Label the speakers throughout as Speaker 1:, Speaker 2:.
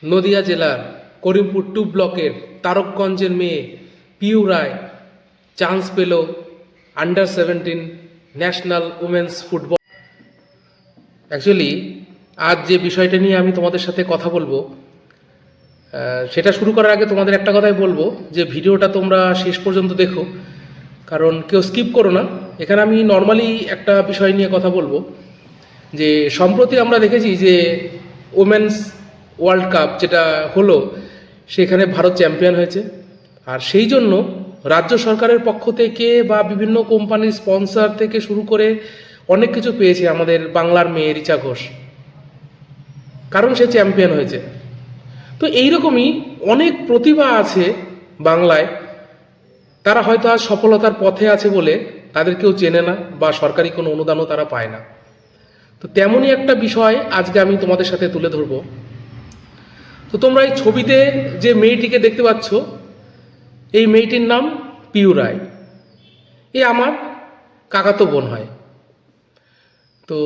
Speaker 1: নদিয়া জেলার করিমপুর 2 ব্লকের তারকগঞ্জের মেয়ে পিউ রায় চান্স পেল under 17 national women's football. Actually আজ যে বিষয়টা নিয়ে আমি তোমাদের সাথে কথা বলবো, সেটা শুরু করার আগে তোমাদের একটা কথাই বলবো যে ভিডিওটা তোমরা শেষ পর্যন্ত দেখো, কারণ কেউ স্কিপ করো না। এখানে আমি নর্মালি একটা বিষয় নিয়ে কথা বলবো যে সম্প্রতি আমরা দেখেছি যে ওমেন্স ওয়ার্ল্ড কাপ যেটা হলো, সেখানে ভারত চ্যাম্পিয়ন হয়েছে। আর সেই জন্য রাজ্য সরকারের পক্ষ থেকে বা বিভিন্ন কোম্পানির স্পন্সর থেকে শুরু করে অনেক কিছু পেয়েছে আমাদের বাংলার মেয়ে রিচা ঘোষ, কারণ সে চ্যাম্পিয়ন হয়েছে। তো এইরকমই অনেক প্রতিভা আছে বাংলায়, তারা হয়তো আজ সফলতার পথে আছে বলে তাদের কেউ চেনে না বা সরকারি কোনো অনুদানও তারা পায় না। তো তেমনই একটা বিষয় আজকে আমি তোমাদের সাথে তুলে ধরবো। তো তোমরা এই ছবিতে যে মেয়েটিকে দেখতে পাচ্ছ, এই মেয়েটির নাম পিউ রায়। এ আমার কাকাতো বোন হয়। তো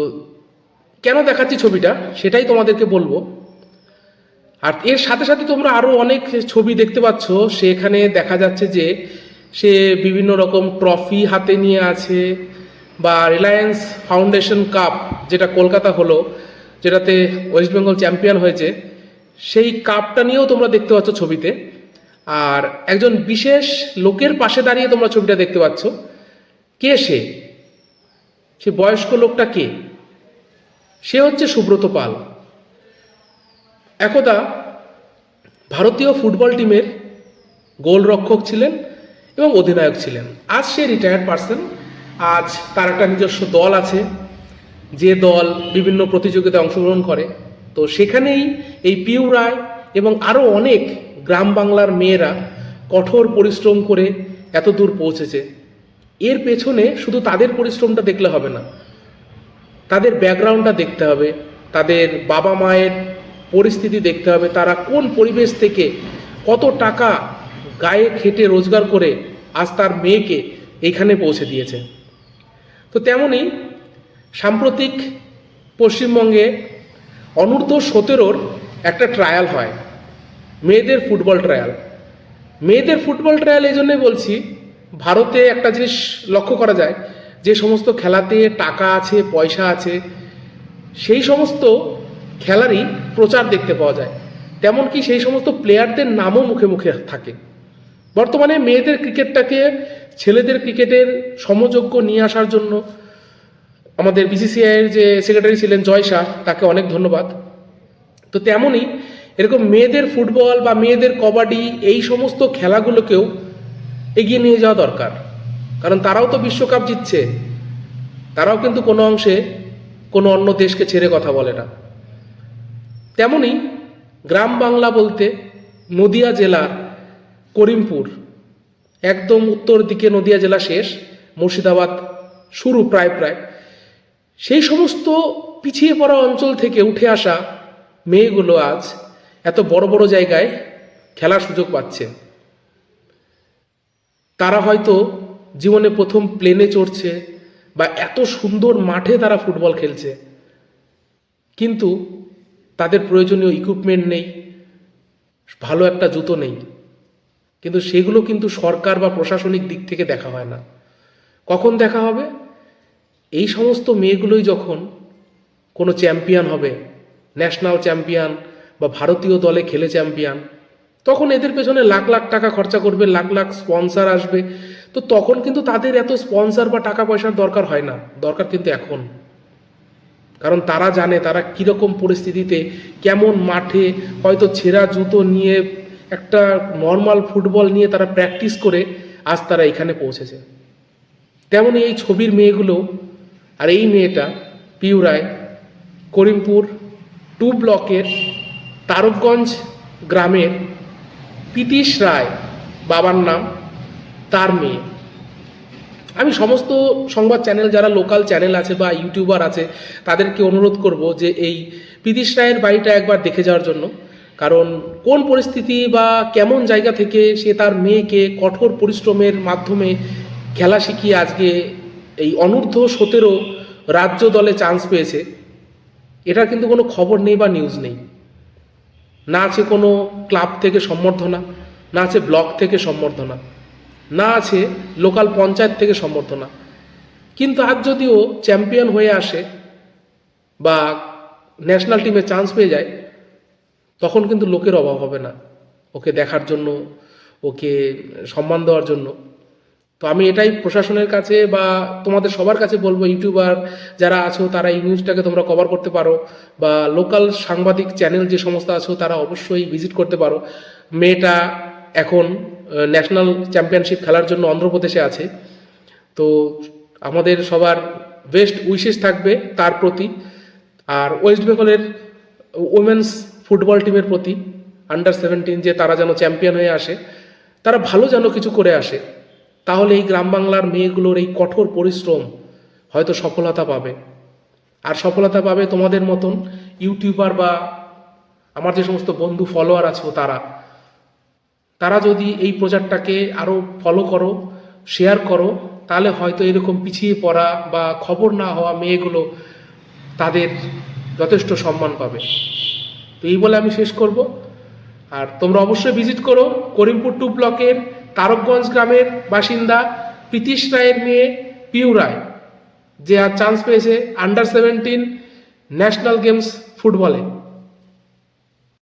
Speaker 1: কেন দেখাচ্ছি ছবিটা সেটাই তোমাদেরকে বলবো। আর এর সাথে সাথে তোমরা আরও অনেক ছবি দেখতে পাচ্ছ, সেখানে দেখা যাচ্ছে যে সে বিভিন্ন রকম ট্রফি হাতে নিয়ে আছে, বা রিলায়েন্স ফাউন্ডেশন কাপ যেটা কলকাতা হলো, যেটাতে ওয়েস্ট বেঙ্গল চ্যাম্পিয়ন হয়েছে, সেই কাপটা নিয়েও তোমরা দেখতে পাচ্ছ ছবিতে। আর একজন বিশেষ লোকের পাশে দাঁড়িয়ে তোমরা ছবিটা দেখতে পাচ্ছ। কে সে? সে বয়স্ক লোকটা কে? সে হচ্ছে সুব্রত পাল। একদা ভারতীয় ফুটবল টিমের গোলরক্ষক ছিলেন এবং অধিনায়ক ছিলেন। আজ সে রিটায়ার্ড পারসন। আজ তার একটা নিজস্ব দল আছে, যে দল বিভিন্ন প্রতিযোগিতায় অংশগ্রহণ করে। তো সেখানেই এই পিউ রায় এবং আরও অনেক গ্রাম বাংলার মেয়েরা কঠোর পরিশ্রম করে এত দূর পৌঁছেছে। এর পেছনে শুধু তাদের পরিশ্রমটা দেখলে হবে না, তাদের ব্যাকগ্রাউন্ডটা দেখতে হবে, তাদের বাবা মায়ের পরিস্থিতি দেখতে হবে, তারা কোন পরিবেশ থেকে কত টাকা গায়ে খেটে রোজগার করে আজ তার মেয়েকে এইখানে পৌঁছে দিয়েছে। তো তেমনই সাম্প্রতিক পশ্চিমবঙ্গে অনূর্ধ্ব-17 একটা ট্রায়াল হয়, মেয়েদের ফুটবল ট্রায়াল। মেয়েদের ফুটবল ট্রায়াল এই জন্যই বলছি, ভারতে একটা জিনিস লক্ষ্য করা যায়, যে সমস্ত খেলাতে টাকা আছে, পয়সা আছে, সেই সমস্ত খেলারই প্রচার দেখতে পাওয়া যায়। তেমনকি সেই সমস্ত প্লেয়ারদের নামও মুখে মুখে থাকে। বর্তমানে মেয়েদের ক্রিকেটটাকে ছেলেদের ক্রিকেটের সমযোগ্য নিয়ে আসার জন্য আমাদের বিসিসিআইয়ের যে সেক্রেটারি ছিলেন জয় শাহ, তাকে অনেক ধন্যবাদ। তো তেমনই এরকম মেয়েদের ফুটবল বা মেয়েদের কবাডি, এই সমস্ত খেলাগুলোকেও এগিয়ে নিয়ে যাওয়া দরকার, কারণ তারাও তো বিশ্বকাপ জিতছে। তারাও কিন্তু কোনো অংশে কোনো অন্য দেশকে ছেড়ে কথা বলে না। তেমনই গ্রাম বাংলা বলতে নদিয়া জেলার করিমপুর, একদম উত্তর দিকে নদিয়া জেলা শেষ, মুর্শিদাবাদ শুরু প্রায় সেই সমস্ত পিছিয়ে পড়া অঞ্চল থেকে উঠে আসা মেয়েগুলো আজ এত বড় বড় জায়গায় খেলার সুযোগ পাচ্ছে। তারা হয়তো জীবনে প্রথম প্লেনে চড়ছে বা এত সুন্দর মাঠে তারা ফুটবল খেলছে, কিন্তু তাদের প্রয়োজনীয় ইকুইপমেন্ট নেই, ভালো একটা জুতো নেই। কিন্তু সেগুলো কিন্তু সরকার বা প্রশাসনিক দিক থেকে দেখা হয় না। কখন দেখা হবে? এই সমস্ত মেয়েগুলোই যখন কোনো চ্যাম্পিয়ন হবে, ন্যাশনাল চ্যাম্পিয়ন বা ভারতীয় দলে খেলে চ্যাম্পিয়ন, তখন এদের পেছনে লাখ লাখ টাকা খরচা করবে, লাখ লাখ স্পন্সর আসবে। তো তখন কিন্তু তাদের এত স্পন্সর বা টাকা পয়সার দরকার হয় না, দরকার কিন্তু এখন। কারণ তারা জানে তারা কীরকম পরিস্থিতিতে, কেমন মাঠে, হয়তো ছেঁড়া জুতো নিয়ে, একটা নর্মাল ফুটবল নিয়ে তারা প্র্যাকটিস করে আজ তারা এখানে পৌঁছেছে। তেমনই এই ছবির মেয়েগুলো, আর এই মেয়েটা পিউ রায় করিমপুর 2 ব্লকের তারকগঞ্জ গ্রামের পিতিশ রায় বাবার নাম, তার মেয়ে। আমি সমস্ত সংবাদ চ্যানেল, যারা লোকাল চ্যানেল আছে বা ইউটিউবার আছে, তাদেরকে অনুরোধ করব যে এই পিতিশ রায়ের বাড়িটা একবার দেখে যাওয়ার জন্য। কারণ কোন পরিস্থিতি বা কেমন জায়গা থেকে সে তার মেয়েকে কঠোর পরিশ্রমের মাধ্যমে খেলা শিখিয়ে আজকে এই অনূর্ধ্ব-17 রাজ্য দলে চান্স পেয়েছে, এটার কিন্তু কোনো খবর নেই বা নিউজ নেই। না আছে কোনো ক্লাব থেকে সম্বর্ধনা, না আছে ব্লক থেকে সম্বর্ধনা, না আছে লোকাল পঞ্চায়েত থেকে সম্বর্ধনা। কিন্তু আজ যদিও চ্যাম্পিয়ন হয়ে আসে বা ন্যাশনাল টিমে চান্স পেয়ে যায়, তখন কিন্তু লোকের অভাব হবে না ওকে দেখার জন্য, ওকে সম্মান দেওয়ার জন্য। তো আমি এটাই প্রশাসনের কাছে বা তোমাদের সবার কাছে বলবো, ইউটিউবার যারা আছো তারা এই নিউজটাকে তোমরা কভার করতে পারো, বা লোকাল সাংবাদিক চ্যানেল যে সমস্ত আছো তারা অবশ্যই ভিজিট করতে পারো। মেয়েটা এখন ন্যাশনাল চ্যাম্পিয়নশিপ খেলার জন্য অন্ধ্রপ্রদেশে আছে। তো আমাদের সবার বেস্ট উইশেস থাকবে তার প্রতি। আর ওয়েস্ট বেঙ্গলের উমেন্স ফুটবল টিমের প্রতি, আন্ডার 17, যে তারা যেন চ্যাম্পিয়ন হয়ে আসে, তারা ভালো যেন কিছু করে আসে। তাহলে এই গ্রাম বাংলার মেয়েগুলোর এই কঠোর পরিশ্রম হয়তো সফলতা পাবে। আর সফলতা পাবে তোমাদের মতন ইউটিউবার বা আমার যে সমস্ত বন্ধু ফলোয়ার আছো তারা, তারা যদি এই প্রচারটাকে আরও ফলো করো, শেয়ার করো, তাহলে হয়তো এরকম পিছিয়ে পড়া বা খবর না হওয়া মেয়েগুলো তাদের যথেষ্ট সম্মান পাবে। তো এই বলে আমি শেষ করব। আর তোমরা অবশ্যই ভিজিট করো করিমপুর 2 ব্লকের তারকগঞ্জ গ্রামের বাসিন্দা প্রীতিশ রায়ের মেয়ে পিউ রায়, যে আজ চান্স পেয়েছে আন্ডার 17 ন্যাশনাল গেমস ফুটবলে।